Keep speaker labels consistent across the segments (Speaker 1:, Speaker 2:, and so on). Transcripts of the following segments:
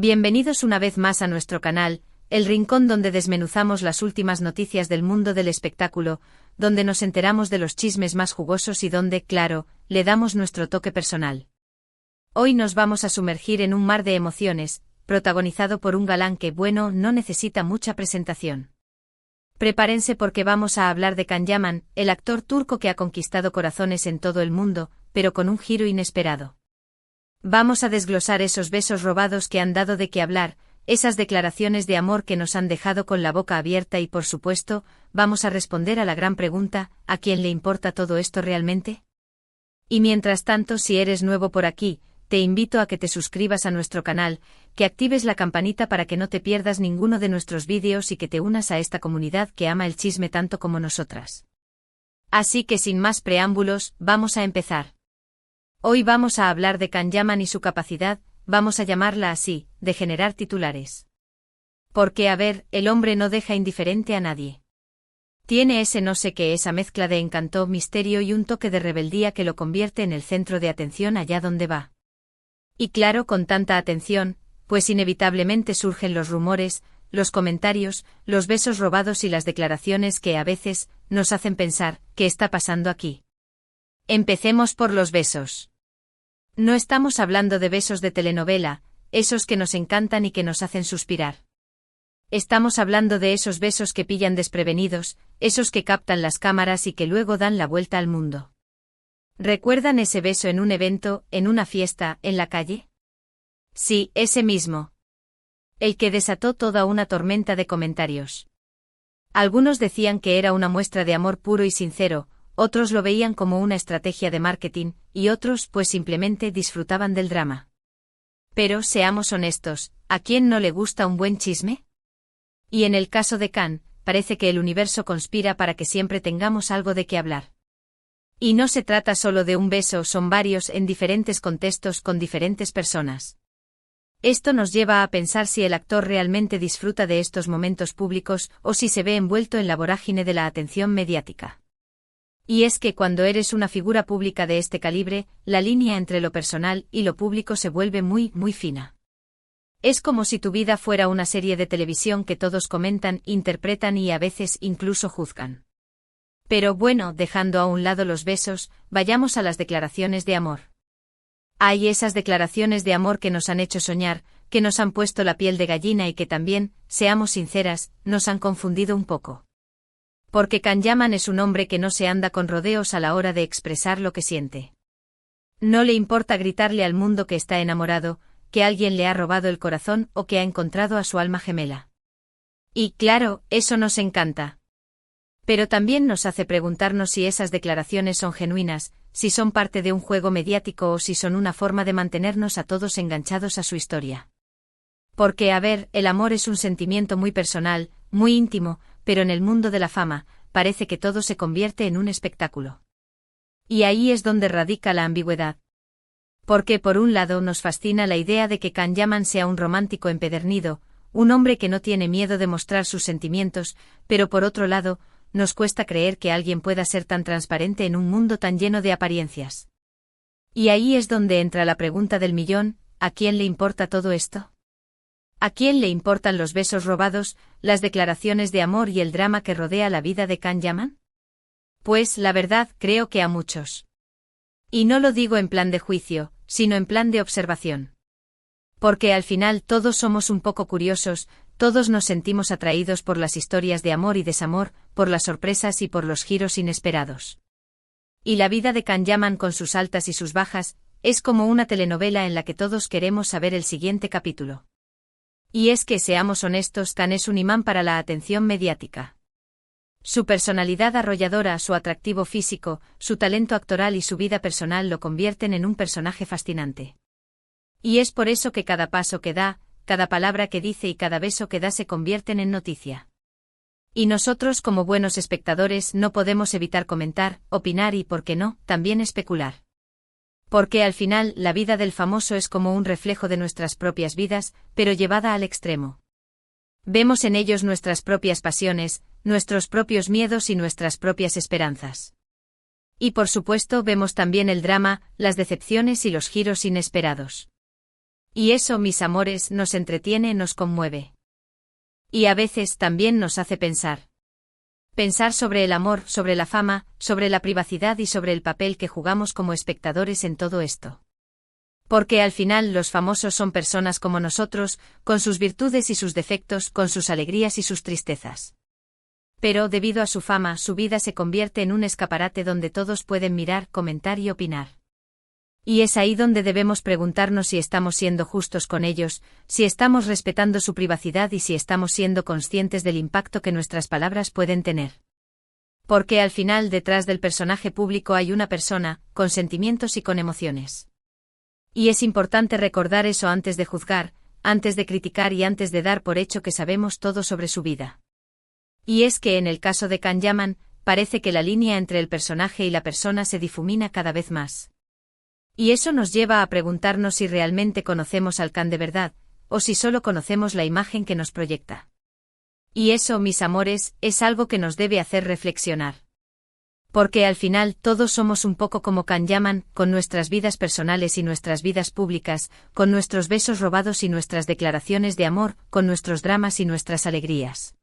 Speaker 1: Bienvenidos una vez más a nuestro canal, el rincón donde desmenuzamos las últimas noticias del mundo del espectáculo, donde nos enteramos de los chismes más jugosos y donde, claro, le damos nuestro toque personal. Hoy nos vamos a sumergir en un mar de emociones, protagonizado por un galán que, bueno, no necesita mucha presentación. Prepárense porque vamos a hablar de Can Yaman, el actor turco que ha conquistado corazones en todo el mundo, pero con un giro inesperado. Vamos a desglosar esos besos robados que han dado de qué hablar, esas declaraciones de amor que nos han dejado con la boca abierta y, por supuesto, vamos a responder a la gran pregunta, ¿a quién le importa todo esto realmente? Y mientras tanto, si eres nuevo por aquí, te invito a que te suscribas a nuestro canal, que actives la campanita para que no te pierdas ninguno de nuestros vídeos y que te unas a esta comunidad que ama el chisme tanto como nosotras. Así que sin más preámbulos, vamos a empezar. Hoy vamos a hablar de Can Yaman y su capacidad, vamos a llamarla así, de generar titulares. Porque a ver, el hombre no deja indiferente a nadie. Tiene ese no sé qué, esa mezcla de encanto, misterio y un toque de rebeldía que lo convierte en el centro de atención allá donde va. Y claro, con tanta atención, pues inevitablemente surgen los rumores, los comentarios, los besos robados y las declaraciones que a veces nos hacen pensar, ¿qué está pasando aquí? Empecemos por los besos. No estamos hablando de besos de telenovela, esos que nos encantan y que nos hacen suspirar. Estamos hablando de esos besos que pillan desprevenidos, esos que captan las cámaras y que luego dan la vuelta al mundo. ¿Recuerdan ese beso en un evento, en una fiesta, en la calle? Sí, ese mismo. El que desató toda una tormenta de comentarios. Algunos decían que era una muestra de amor puro y sincero, otros lo veían como una estrategia de marketing, y otros pues simplemente disfrutaban del drama. Pero, seamos honestos, ¿a quién no le gusta un buen chisme? Y en el caso de Can, parece que el universo conspira para que siempre tengamos algo de qué hablar. Y no se trata solo de un beso, son varios en diferentes contextos con diferentes personas. Esto nos lleva a pensar si el actor realmente disfruta de estos momentos públicos o si se ve envuelto en la vorágine de la atención mediática. Y es que cuando eres una figura pública de este calibre, la línea entre lo personal y lo público se vuelve muy, muy fina. Es como si tu vida fuera una serie de televisión que todos comentan, interpretan y a veces incluso juzgan. Pero bueno, dejando a un lado los besos, vayamos a las declaraciones de amor. Hay esas declaraciones de amor que nos han hecho soñar, que nos han puesto la piel de gallina y que también, seamos sinceras, nos han confundido un poco. Porque Can Yaman es un hombre que no se anda con rodeos a la hora de expresar lo que siente. No le importa gritarle al mundo que está enamorado, que alguien le ha robado el corazón o que ha encontrado a su alma gemela. Y claro, eso nos encanta. Pero también nos hace preguntarnos si esas declaraciones son genuinas, si son parte de un juego mediático o si son una forma de mantenernos a todos enganchados a su historia. Porque, a ver, el amor es un sentimiento muy personal, muy íntimo, pero en el mundo de la fama, parece que todo se convierte en un espectáculo. Y ahí es donde radica la ambigüedad. Porque por un lado nos fascina la idea de que Can Yaman sea un romántico empedernido, un hombre que no tiene miedo de mostrar sus sentimientos, pero por otro lado, nos cuesta creer que alguien pueda ser tan transparente en un mundo tan lleno de apariencias. Y ahí es donde entra la pregunta del millón, ¿a quién le importa todo esto? ¿A quién le importan los besos robados, las declaraciones de amor y el drama que rodea la vida de Can Yaman? Pues, la verdad, creo que a muchos. Y no lo digo en plan de juicio, sino en plan de observación. Porque al final todos somos un poco curiosos, todos nos sentimos atraídos por las historias de amor y desamor, por las sorpresas y por los giros inesperados. Y la vida de Can Yaman con sus altas y sus bajas, es como una telenovela en la que todos queremos saber el siguiente capítulo. Y es que, seamos honestos, Can es un imán para la atención mediática. Su personalidad arrolladora, su atractivo físico, su talento actoral y su vida personal lo convierten en un personaje fascinante. Y es por eso que cada paso que da, cada palabra que dice y cada beso que da se convierten en noticia. Y nosotros como buenos espectadores no podemos evitar comentar, opinar y, ¿por qué no?, también especular. Porque al final la vida del famoso es como un reflejo de nuestras propias vidas, pero llevada al extremo. Vemos en ellos nuestras propias pasiones, nuestros propios miedos y nuestras propias esperanzas. Y por supuesto vemos también el drama, las decepciones y los giros inesperados. Y eso, mis amores, nos entretiene, nos conmueve. Y a veces también nos hace pensar. Pensar sobre el amor, sobre la fama, sobre la privacidad y sobre el papel que jugamos como espectadores en todo esto. Porque al final los famosos son personas como nosotros, con sus virtudes y sus defectos, con sus alegrías y sus tristezas. Pero debido a su fama, su vida se convierte en un escaparate donde todos pueden mirar, comentar y opinar. Y es ahí donde debemos preguntarnos si estamos siendo justos con ellos, si estamos respetando su privacidad y si estamos siendo conscientes del impacto que nuestras palabras pueden tener. Porque al final detrás del personaje público hay una persona, con sentimientos y con emociones. Y es importante recordar eso antes de juzgar, antes de criticar y antes de dar por hecho que sabemos todo sobre su vida. Y es que en el caso de Can Yaman, parece que la línea entre el personaje y la persona se difumina cada vez más. Y eso nos lleva a preguntarnos si realmente conocemos al Can de verdad, o si solo conocemos la imagen que nos proyecta. Y eso, mis amores, es algo que nos debe hacer reflexionar. Porque al final todos somos un poco como Can Yaman, con nuestras vidas personales y nuestras vidas públicas, con nuestros besos robados y nuestras declaraciones de amor, con nuestros dramas y nuestras alegrías.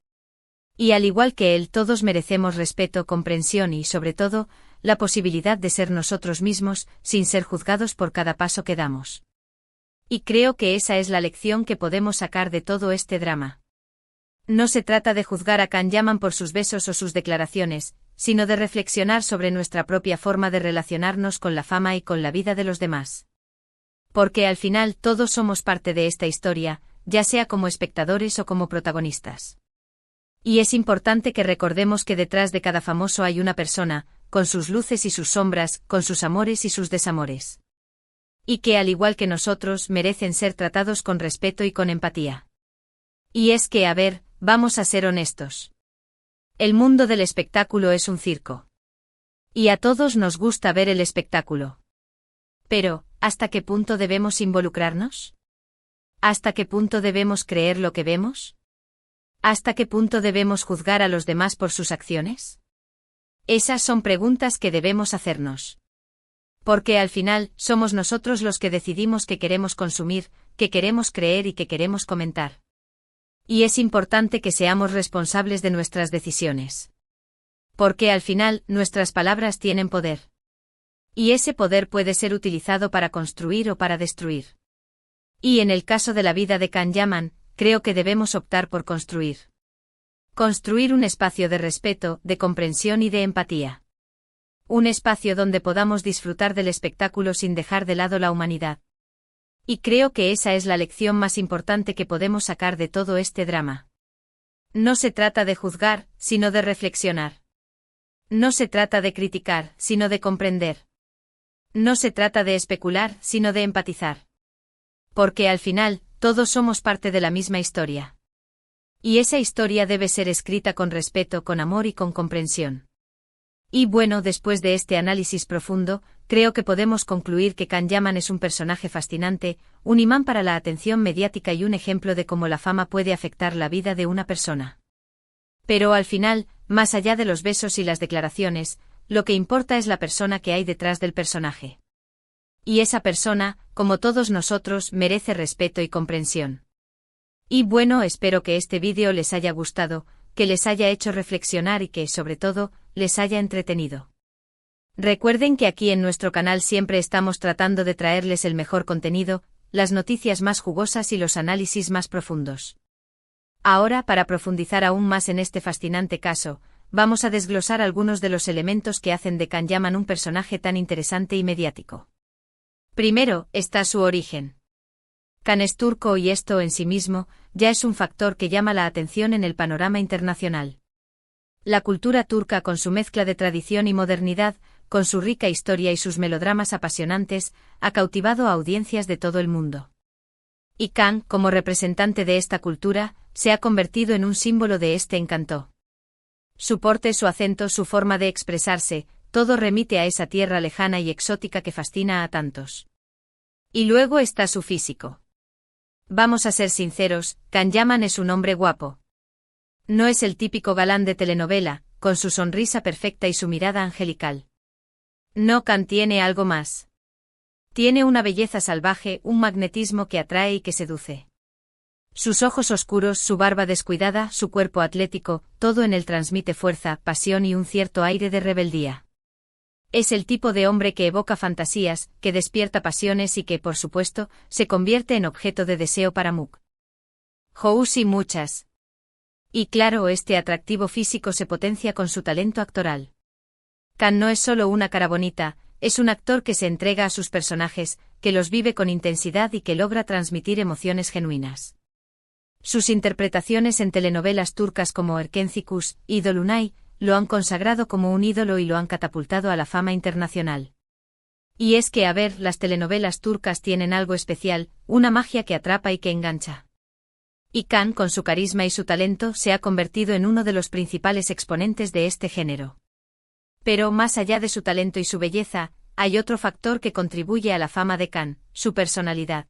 Speaker 1: Y al igual que él, todos merecemos respeto, comprensión y, sobre todo, la posibilidad de ser nosotros mismos, sin ser juzgados por cada paso que damos. Y creo que esa es la lección que podemos sacar de todo este drama. No se trata de juzgar a Can Yaman por sus besos o sus declaraciones, sino de reflexionar sobre nuestra propia forma de relacionarnos con la fama y con la vida de los demás. Porque al final todos somos parte de esta historia, ya sea como espectadores o como protagonistas. Y es importante que recordemos que detrás de cada famoso hay una persona, con sus luces y sus sombras, con sus amores y sus desamores. Y que al igual que nosotros merecen ser tratados con respeto y con empatía. Y es que, a ver, vamos a ser honestos. El mundo del espectáculo es un circo. Y a todos nos gusta ver el espectáculo. Pero, ¿hasta qué punto debemos involucrarnos? ¿Hasta qué punto debemos creer lo que vemos? ¿Hasta qué punto debemos juzgar a los demás por sus acciones? Esas son preguntas que debemos hacernos. Porque al final, somos nosotros los que decidimos qué queremos consumir, qué queremos creer y qué queremos comentar. Y es importante que seamos responsables de nuestras decisiones. Porque al final, nuestras palabras tienen poder. Y ese poder puede ser utilizado para construir o para destruir. Y en el caso de la vida de Can Yaman, creo que debemos optar por construir. Construir un espacio de respeto, de comprensión y de empatía. Un espacio donde podamos disfrutar del espectáculo sin dejar de lado la humanidad. Y creo que esa es la lección más importante que podemos sacar de todo este drama. No se trata de juzgar, sino de reflexionar. No se trata de criticar, sino de comprender. No se trata de especular, sino de empatizar. Porque al final, todos somos parte de la misma historia. Y esa historia debe ser escrita con respeto, con amor y con comprensión. Y bueno, después de este análisis profundo, creo que podemos concluir que Can Yaman es un personaje fascinante, un imán para la atención mediática y un ejemplo de cómo la fama puede afectar la vida de una persona. Pero al final, más allá de los besos y las declaraciones, lo que importa es la persona que hay detrás del personaje. Y esa persona, como todos nosotros, merece respeto y comprensión. Y bueno, espero que este vídeo les haya gustado, que les haya hecho reflexionar y que, sobre todo, les haya entretenido. Recuerden que aquí en nuestro canal siempre estamos tratando de traerles el mejor contenido, las noticias más jugosas y los análisis más profundos. Ahora, para profundizar aún más en este fascinante caso, vamos a desglosar algunos de los elementos que hacen de Can Yaman un personaje tan interesante y mediático. Primero, está su origen. Can es turco y esto en sí mismo, ya es un factor que llama la atención en el panorama internacional. La cultura turca con su mezcla de tradición y modernidad, con su rica historia y sus melodramas apasionantes, ha cautivado a audiencias de todo el mundo. Y Can, como representante de esta cultura, se ha convertido en un símbolo de este encanto. Su porte, su acento, su forma de expresarse, todo remite a esa tierra lejana y exótica que fascina a tantos. Y luego está su físico. Vamos a ser sinceros, Can Yaman es un hombre guapo. No es el típico galán de telenovela, con su sonrisa perfecta y su mirada angelical. No, Can tiene algo más. Tiene una belleza salvaje, un magnetismo que atrae y que seduce. Sus ojos oscuros, su barba descuidada, su cuerpo atlético, todo en él transmite fuerza, pasión y un cierto aire de rebeldía. Es el tipo de hombre que evoca fantasías, que despierta pasiones y que, por supuesto, se convierte en objeto de deseo para Mook. House y muchas. Y claro, este atractivo físico se potencia con su talento actoral. Khan no es solo una cara bonita, es un actor que se entrega a sus personajes, que los vive con intensidad y que logra transmitir emociones genuinas. Sus interpretaciones en telenovelas turcas como Erkenci y Dolunay lo han consagrado como un ídolo y lo han catapultado a la fama internacional. Y es que, a ver, las telenovelas turcas tienen algo especial, una magia que atrapa y que engancha. Y Khan, con su carisma y su talento, se ha convertido en uno de los principales exponentes de este género. Pero, más allá de su talento y su belleza, hay otro factor que contribuye a la fama de Khan, su personalidad.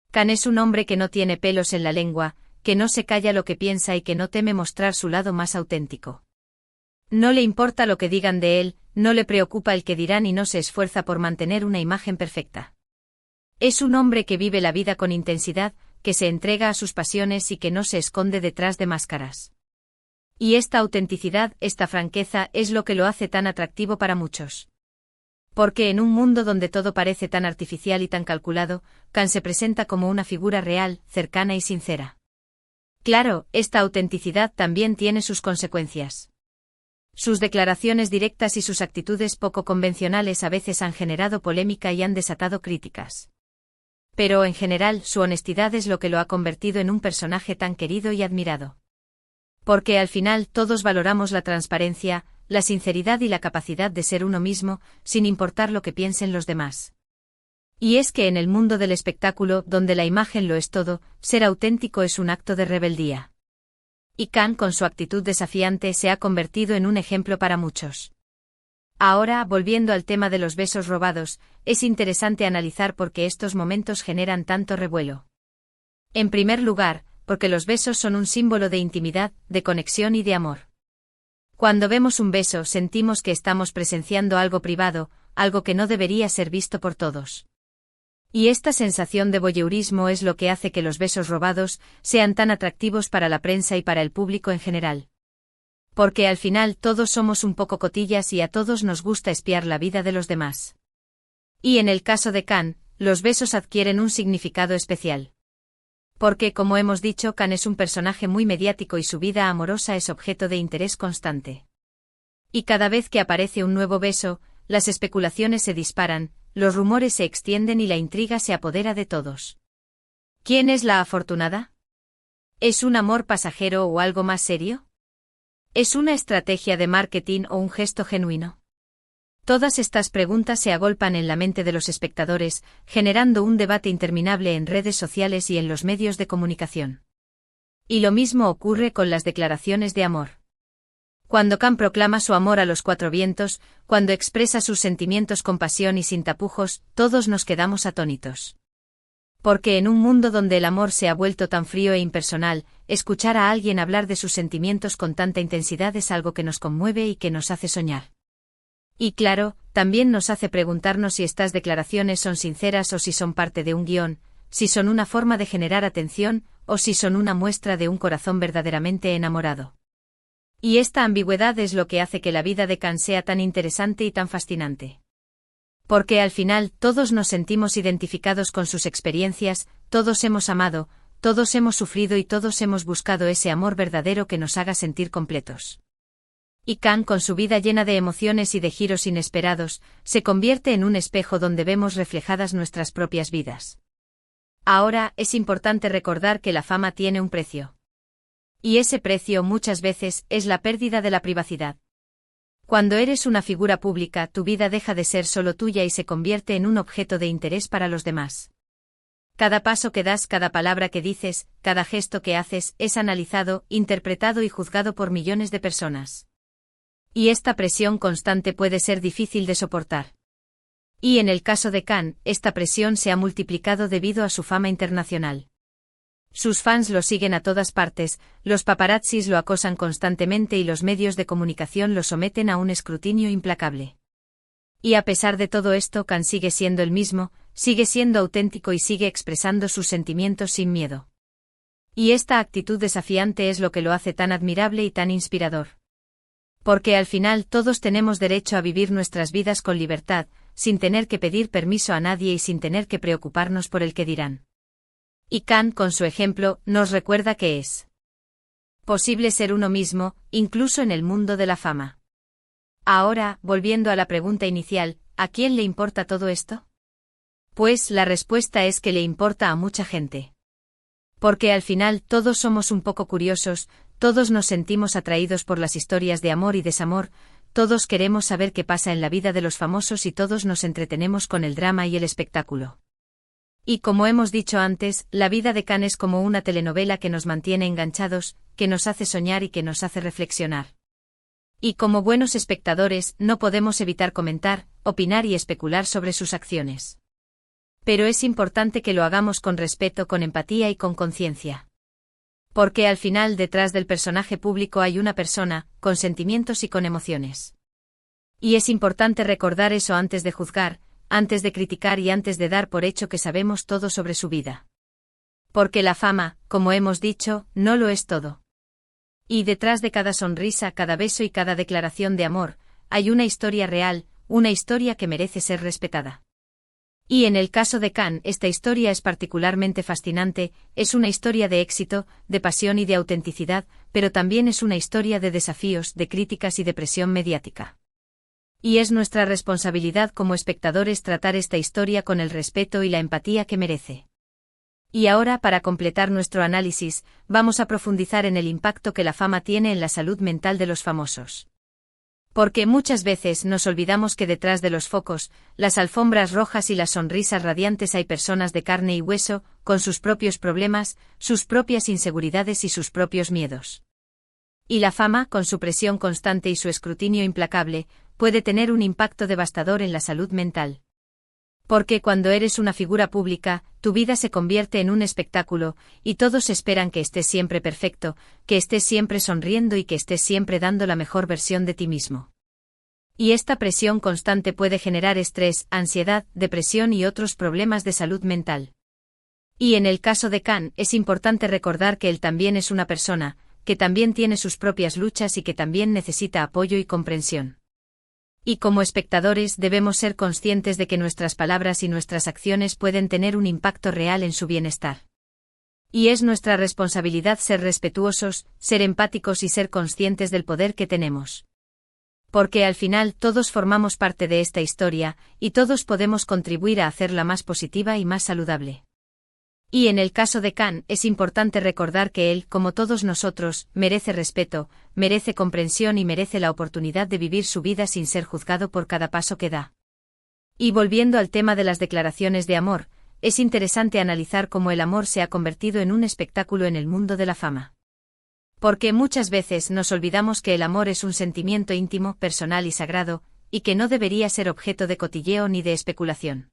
Speaker 1: Khan es un hombre que no tiene pelos en la lengua, que no se calla lo que piensa y que no teme mostrar su lado más auténtico. No le importa lo que digan de él, no le preocupa el que dirán y no se esfuerza por mantener una imagen perfecta. Es un hombre que vive la vida con intensidad, que se entrega a sus pasiones y que no se esconde detrás de máscaras. Y esta autenticidad, esta franqueza, es lo que lo hace tan atractivo para muchos. Porque en un mundo donde todo parece tan artificial y tan calculado, Khan se presenta como una figura real, cercana y sincera. Claro, esta autenticidad también tiene sus consecuencias. Sus declaraciones directas y sus actitudes poco convencionales a veces han generado polémica y han desatado críticas. Pero en general, su honestidad es lo que lo ha convertido en un personaje tan querido y admirado. Porque al final todos valoramos la transparencia, la sinceridad y la capacidad de ser uno mismo, sin importar lo que piensen los demás. Y es que en el mundo del espectáculo, donde la imagen lo es todo, ser auténtico es un acto de rebeldía. Y Khan, con su actitud desafiante, se ha convertido en un ejemplo para muchos. Ahora, volviendo al tema de los besos robados, es interesante analizar por qué estos momentos generan tanto revuelo. En primer lugar, porque los besos son un símbolo de intimidad, de conexión y de amor. Cuando vemos un beso sentimos que estamos presenciando algo privado, algo que no debería ser visto por todos. Y esta sensación de voyeurismo es lo que hace que los besos robados sean tan atractivos para la prensa y para el público en general. Porque al final todos somos un poco cotillas y a todos nos gusta espiar la vida de los demás. Y en el caso de Khan, los besos adquieren un significado especial. Porque, como hemos dicho, Khan es un personaje muy mediático y su vida amorosa es objeto de interés constante. Y cada vez que aparece un nuevo beso, las especulaciones se disparan, los rumores se extienden y la intriga se apodera de todos. ¿Quién es la afortunada? ¿Es un amor pasajero o algo más serio? ¿Es una estrategia de marketing o un gesto genuino? Todas estas preguntas se agolpan en la mente de los espectadores, generando un debate interminable en redes sociales y en los medios de comunicación. Y lo mismo ocurre con las declaraciones de amor. Cuando Khan proclama su amor a los cuatro vientos, cuando expresa sus sentimientos con pasión y sin tapujos, todos nos quedamos atónitos. Porque en un mundo donde el amor se ha vuelto tan frío e impersonal, escuchar a alguien hablar de sus sentimientos con tanta intensidad es algo que nos conmueve y que nos hace soñar. Y claro, también nos hace preguntarnos si estas declaraciones son sinceras o si son parte de un guión, si son una forma de generar atención, o si son una muestra de un corazón verdaderamente enamorado. Y esta ambigüedad es lo que hace que la vida de Khan sea tan interesante y tan fascinante. Porque al final todos nos sentimos identificados con sus experiencias, todos hemos amado, todos hemos sufrido y todos hemos buscado ese amor verdadero que nos haga sentir completos. Y Khan, con su vida llena de emociones y de giros inesperados, se convierte en un espejo donde vemos reflejadas nuestras propias vidas. Ahora, es importante recordar que la fama tiene un precio. Y ese precio muchas veces es la pérdida de la privacidad. Cuando eres una figura pública, tu vida deja de ser solo tuya y se convierte en un objeto de interés para los demás. Cada paso que das, cada palabra que dices, cada gesto que haces, es analizado, interpretado y juzgado por millones de personas. Y esta presión constante puede ser difícil de soportar. Y en el caso de Khan, esta presión se ha multiplicado debido a su fama internacional. Sus fans lo siguen a todas partes, los paparazzis lo acosan constantemente y los medios de comunicación lo someten a un escrutinio implacable. Y a pesar de todo esto, Khan sigue siendo el mismo, sigue siendo auténtico y sigue expresando sus sentimientos sin miedo. Y esta actitud desafiante es lo que lo hace tan admirable y tan inspirador. Porque al final todos tenemos derecho a vivir nuestras vidas con libertad, sin tener que pedir permiso a nadie y sin tener que preocuparnos por el que dirán. Y Khan, con su ejemplo, nos recuerda que es posible ser uno mismo, incluso en el mundo de la fama. Ahora, volviendo a la pregunta inicial, ¿a quién le importa todo esto? Pues la respuesta es que le importa a mucha gente. Porque al final todos somos un poco curiosos, todos nos sentimos atraídos por las historias de amor y desamor, todos queremos saber qué pasa en la vida de los famosos y todos nos entretenemos con el drama y el espectáculo. Y como hemos dicho antes, la vida de Khan es como una telenovela que nos mantiene enganchados, que nos hace soñar y que nos hace reflexionar. Y como buenos espectadores, no podemos evitar comentar, opinar y especular sobre sus acciones. Pero es importante que lo hagamos con respeto, con empatía y con conciencia. Porque al final detrás del personaje público hay una persona, con sentimientos y con emociones. Y es importante recordar eso antes de juzgar, antes de criticar y antes de dar por hecho que sabemos todo sobre su vida. Porque la fama, como hemos dicho, no lo es todo. Y detrás de cada sonrisa, cada beso y cada declaración de amor, hay una historia real, una historia que merece ser respetada. Y en el caso de Khan, esta historia es particularmente fascinante, es una historia de éxito, de pasión y de autenticidad, pero también es una historia de desafíos, de críticas y de presión mediática. Y es nuestra responsabilidad como espectadores tratar esta historia con el respeto y la empatía que merece. Y ahora, para completar nuestro análisis, vamos a profundizar en el impacto que la fama tiene en la salud mental de los famosos. Porque muchas veces nos olvidamos que detrás de los focos, las alfombras rojas y las sonrisas radiantes hay personas de carne y hueso, con sus propios problemas, sus propias inseguridades y sus propios miedos. Y la fama, con su presión constante y su escrutinio implacable, puede tener un impacto devastador en la salud mental. Porque cuando eres una figura pública, tu vida se convierte en un espectáculo, y todos esperan que estés siempre perfecto, que estés siempre sonriendo y que estés siempre dando la mejor versión de ti mismo. Y esta presión constante puede generar estrés, ansiedad, depresión y otros problemas de salud mental. Y en el caso de Khan, es importante recordar que él también es una persona, que también tiene sus propias luchas y que también necesita apoyo y comprensión. Y como espectadores debemos ser conscientes de que nuestras palabras y nuestras acciones pueden tener un impacto real en su bienestar. Y es nuestra responsabilidad ser respetuosos, ser empáticos y ser conscientes del poder que tenemos. Porque al final todos formamos parte de esta historia, y todos podemos contribuir a hacerla más positiva y más saludable. Y en el caso de Khan, es importante recordar que él, como todos nosotros, merece respeto, merece comprensión y merece la oportunidad de vivir su vida sin ser juzgado por cada paso que da. Y volviendo al tema de las declaraciones de amor, es interesante analizar cómo el amor se ha convertido en un espectáculo en el mundo de la fama. Porque muchas veces nos olvidamos que el amor es un sentimiento íntimo, personal y sagrado, y que no debería ser objeto de cotilleo ni de especulación.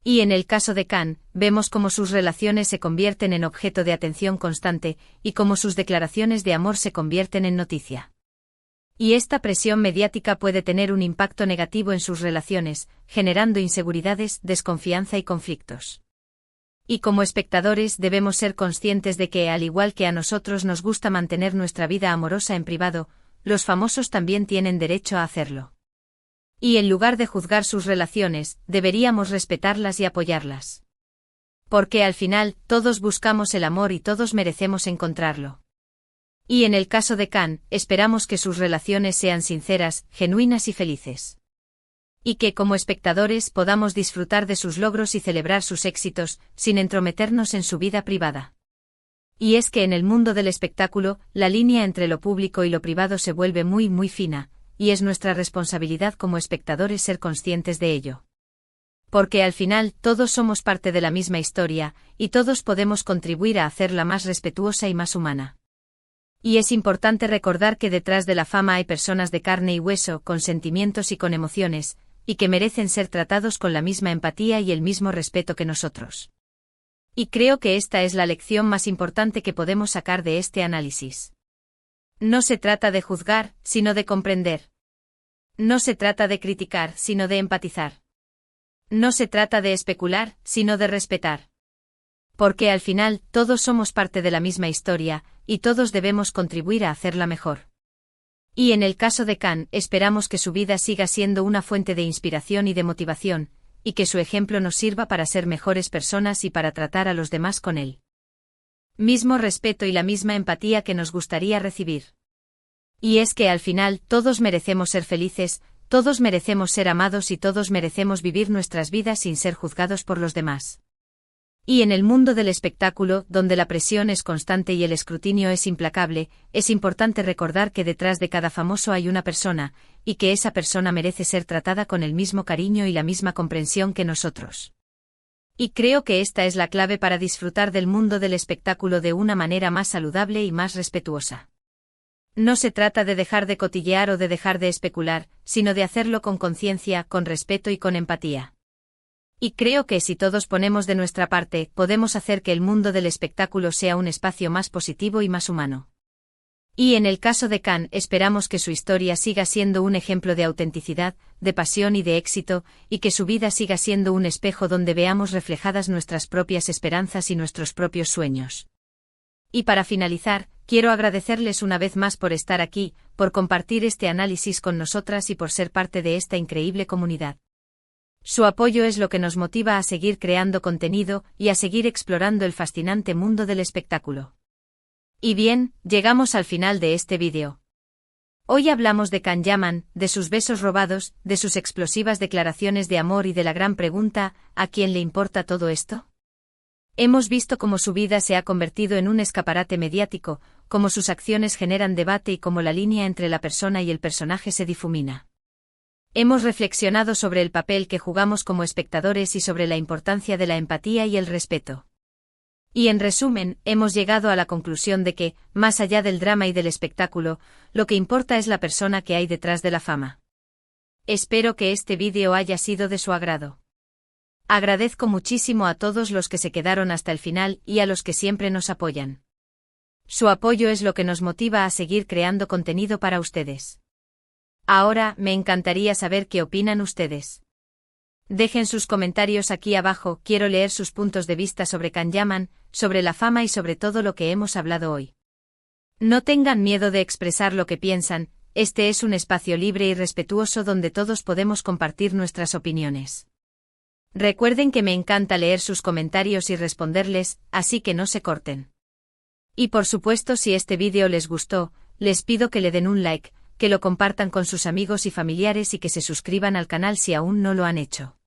Speaker 1: Y en el caso de Khan, vemos cómo sus relaciones se convierten en objeto de atención constante, y cómo sus declaraciones de amor se convierten en noticia. Y esta presión mediática puede tener un impacto negativo en sus relaciones, generando inseguridades, desconfianza y conflictos. Y como espectadores debemos ser conscientes de que, al igual que a nosotros nos gusta mantener nuestra vida amorosa en privado, los famosos también tienen derecho a hacerlo. Y en lugar de juzgar sus relaciones, deberíamos respetarlas y apoyarlas. Porque al final, todos buscamos el amor y todos merecemos encontrarlo. Y en el caso de Khan, esperamos que sus relaciones sean sinceras, genuinas y felices. Y que como espectadores podamos disfrutar de sus logros y celebrar sus éxitos, sin entrometernos en su vida privada. Y es que en el mundo del espectáculo, la línea entre lo público y lo privado se vuelve muy muy fina, y es nuestra responsabilidad como espectadores ser conscientes de ello. Porque al final todos somos parte de la misma historia, y todos podemos contribuir a hacerla más respetuosa y más humana. Y es importante recordar que detrás de la fama hay personas de carne y hueso, con sentimientos y con emociones, y que merecen ser tratados con la misma empatía y el mismo respeto que nosotros. Y creo que esta es la lección más importante que podemos sacar de este análisis. No se trata de juzgar, sino de comprender. No se trata de criticar, sino de empatizar. No se trata de especular, sino de respetar. Porque al final, todos somos parte de la misma historia, y todos debemos contribuir a hacerla mejor. Y en el caso de Khan, esperamos que su vida siga siendo una fuente de inspiración y de motivación, y que su ejemplo nos sirva para ser mejores personas y para tratar a los demás con el mismo respeto y la misma empatía que nos gustaría recibir. Y es que al final, todos merecemos ser felices, todos merecemos ser amados y todos merecemos vivir nuestras vidas sin ser juzgados por los demás. Y en el mundo del espectáculo, donde la presión es constante y el escrutinio es implacable, es importante recordar que detrás de cada famoso hay una persona, y que esa persona merece ser tratada con el mismo cariño y la misma comprensión que nosotros. Y creo que esta es la clave para disfrutar del mundo del espectáculo de una manera más saludable y más respetuosa. No se trata de dejar de cotillear o de dejar de especular, sino de hacerlo con conciencia, con respeto y con empatía. Y creo que si todos ponemos de nuestra parte, podemos hacer que el mundo del espectáculo sea un espacio más positivo y más humano. Y en el caso de Khan, esperamos que su historia siga siendo un ejemplo de autenticidad, de pasión y de éxito, y que su vida siga siendo un espejo donde veamos reflejadas nuestras propias esperanzas y nuestros propios sueños. Y para finalizar, quiero agradecerles una vez más por estar aquí, por compartir este análisis con nosotras y por ser parte de esta increíble comunidad. Su apoyo es lo que nos motiva a seguir creando contenido y a seguir explorando el fascinante mundo del espectáculo. Y bien, llegamos al final de este vídeo. Hoy hablamos de Khan Yaman, de sus besos robados, de sus explosivas declaraciones de amor y de la gran pregunta, ¿a quién le importa todo esto? Hemos visto cómo su vida se ha convertido en un escaparate mediático, cómo sus acciones generan debate y cómo la línea entre la persona y el personaje se difumina. Hemos reflexionado sobre el papel que jugamos como espectadores y sobre la importancia de la empatía y el respeto. Y en resumen, hemos llegado a la conclusión de que, más allá del drama y del espectáculo, lo que importa es la persona que hay detrás de la fama. Espero que este vídeo haya sido de su agrado. Agradezco muchísimo a todos los que se quedaron hasta el final y a los que siempre nos apoyan. Su apoyo es lo que nos motiva a seguir creando contenido para ustedes. Ahora, me encantaría saber qué opinan ustedes. Dejen sus comentarios aquí abajo, quiero leer sus puntos de vista sobre Khan Yaman, sobre la fama y sobre todo lo que hemos hablado hoy. No tengan miedo de expresar lo que piensan, este es un espacio libre y respetuoso donde todos podemos compartir nuestras opiniones. Recuerden que me encanta leer sus comentarios y responderles, así que no se corten. Y por supuesto, si este vídeo les gustó, les pido que le den un like, que lo compartan con sus amigos y familiares y que se suscriban al canal si aún no lo han hecho.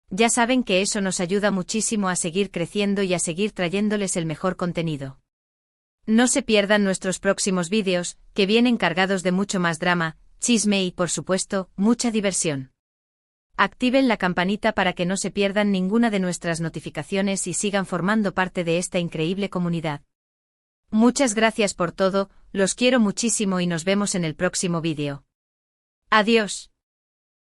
Speaker 1: Ya saben que eso nos ayuda muchísimo a seguir creciendo y a seguir trayéndoles el mejor contenido. No se pierdan nuestros próximos vídeos, que vienen cargados de mucho más drama, chisme y, por supuesto, mucha diversión. Activen la campanita para que no se pierdan ninguna de nuestras notificaciones y sigan formando parte de esta increíble comunidad. Muchas gracias por todo, los quiero muchísimo y nos vemos en el próximo vídeo. Adiós.